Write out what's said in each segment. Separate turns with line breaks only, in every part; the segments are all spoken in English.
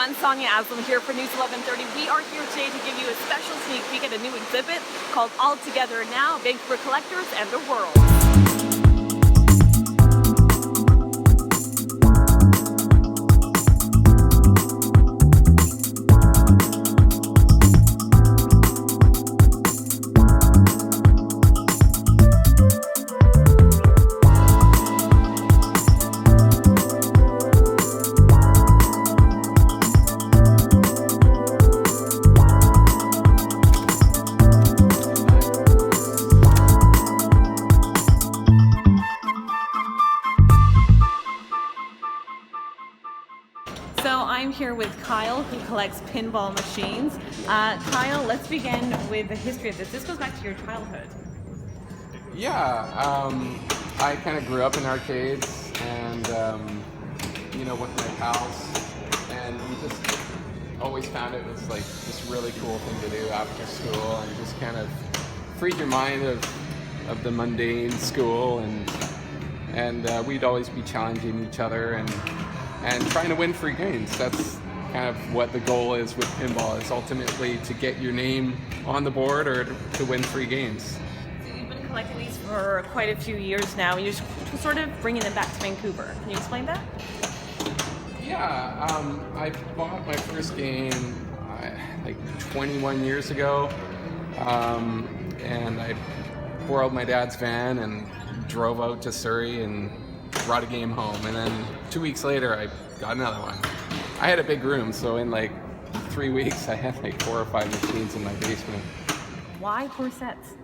everyone, Sonia Aslam here for News 1130. We are here today to give you a special sneak peek at a new exhibit called All Together Now, Vancouver Collectors and the World. So I'm here with Kyle, who collects pinball machines. Kyle, let's begin with the history of this. This goes back to your childhood.
Yeah, I kind of grew up in arcades and, with my pals, and we just always found it was like this really cool thing to do after school, and just kind of freed your mind of the mundane school, and we'd always be challenging each other and trying to win free games. That's kind of what the goal is with pinball, is ultimately to get your name on the board or to win free games.
So you've been collecting these for quite a few years now, and you're sort of bringing them back to Vancouver. Can you explain that?
Yeah, I bought my first game like 21 years ago, and I borrowed my dad's van and drove out to Surrey and brought a game home, and then 2 weeks later I got another one. I had a big room, so in like 3 weeks I had like 4 or 5 machines in my basement.
Why corsets?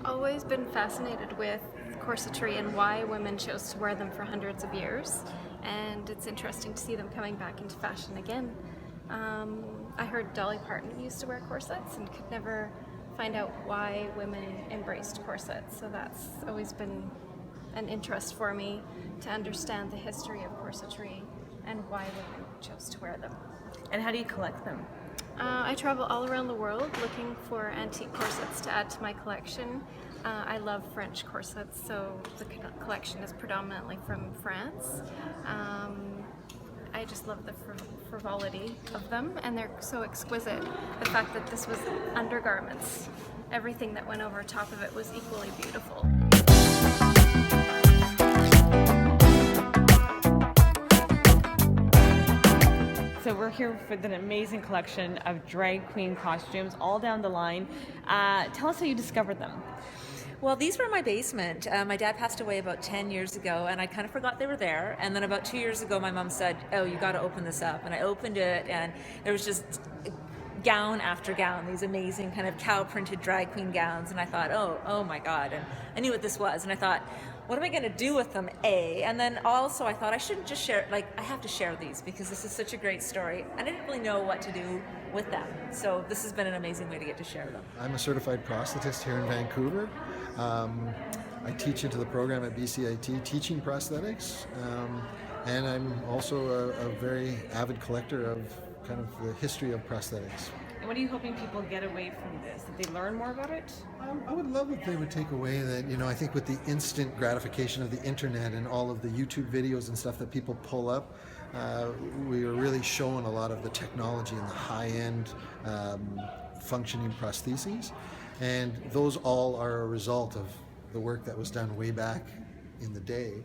Always been fascinated with corsetry and why women chose to wear them for hundreds of years, and it's interesting to see them coming back into fashion again. I heard Dolly Parton used to wear corsets and could never find out why women embraced corsets, so that's always been an interest for me to understand the history of corsetry and why women chose to wear them.
And how do you collect them?
I travel all around the world looking for antique corsets to add to my collection. I love French corsets, so the collection is predominantly from France. I just love the frivolity of them, and they're so exquisite. The fact that this was undergarments, everything that went over top of it was equally beautiful.
So we're here with an amazing collection of drag queen costumes all down the line. Tell us how you discovered them.
Well, these were in my basement. My dad passed away about 10 years ago, and I kind of forgot they were there. And then about 2 years ago, my mom said, "Oh, you got to open this up." And I opened it, and there was just gown after gown, these amazing kind of cow-printed drag queen gowns. And I thought, oh my God. And I knew what this was. And I thought, what am I going to do with them, A? And then also I thought I shouldn't just share, I have to share these because this is such a great story. I didn't really know what to do with them. So this has been an amazing way to get to share them.
I'm a certified prosthetist here in Vancouver. I teach into the program at BCIT, teaching prosthetics. And I'm also a very avid collector of kind of the history of prosthetics.
And what are you hoping people get away from this? That they learn more about it?
I would love if they would take away that, I think with the instant gratification of the internet and all of the YouTube videos and stuff that people pull up, we are really showing a lot of the technology and the high-end functioning prostheses. And those all are a result of the work that was done way back in the day.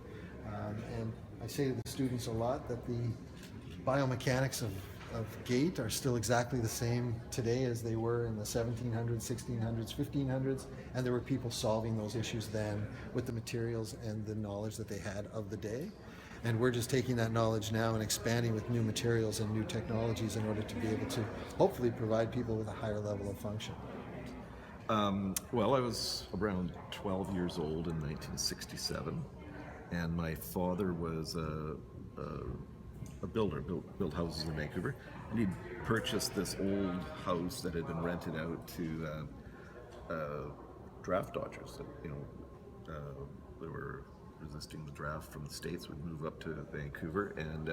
And I say to the students a lot that the biomechanics of gait are still exactly the same today as they were in the 1700s, 1600s, 1500s, and there were people solving those issues then with the materials and the knowledge that they had of the day. And we're just taking that knowledge now and expanding with new materials and new technologies in order to be able to hopefully provide people with a higher level of function.
Well, I was around 12 years old in 1967, and my father was a builder, built houses in Vancouver, and he'd purchased this old house that had been rented out to draft dodgers. They were resisting the draft from the States, would move up to Vancouver, and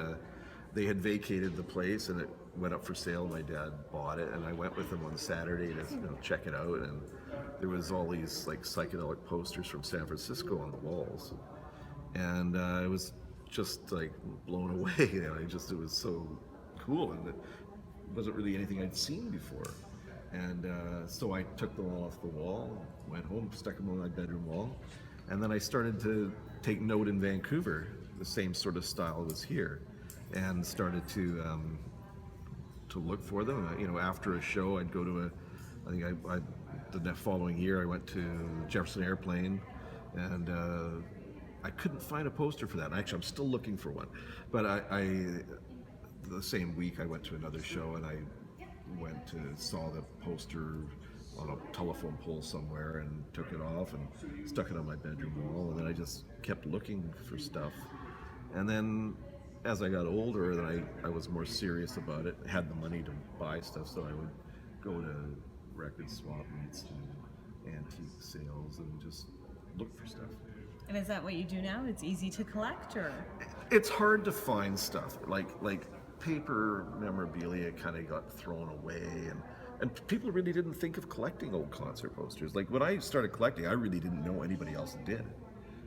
they had vacated the place, and it went up for sale. My dad bought it, and I went with him on Saturday to check it out, and there was all these psychedelic posters from San Francisco on the walls, and I was just blown away. It was so cool, and it wasn't really anything I'd seen before. And so I took them all off the wall, went home, stuck them on my bedroom wall, and then I started to take note in Vancouver. The same sort of style was here, and started to look for them. After a show, I'd go to the following year I went to Jefferson Airplane, and I couldn't find a poster for that. Actually, I'm still looking for one. But the same week I went to another show, and I saw the poster on a telephone pole somewhere and took it off and stuck it on my bedroom wall, and then I just kept looking for stuff. And then as I got older, then I was more serious about it, had the money to buy stuff, so I would go to record swap meets and antique sales and just look for stuff.
And is that what you do now? It's easy to collect, or?
It's hard to find stuff. Like paper memorabilia kind of got thrown away, and people really didn't think of collecting old concert posters. Like when I started collecting, I really didn't know anybody else that did.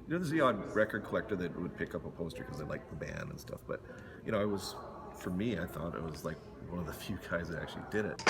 There's the odd record collector that would pick up a poster because they liked the band and stuff. But for me, I thought it was like one of the few guys that actually did it.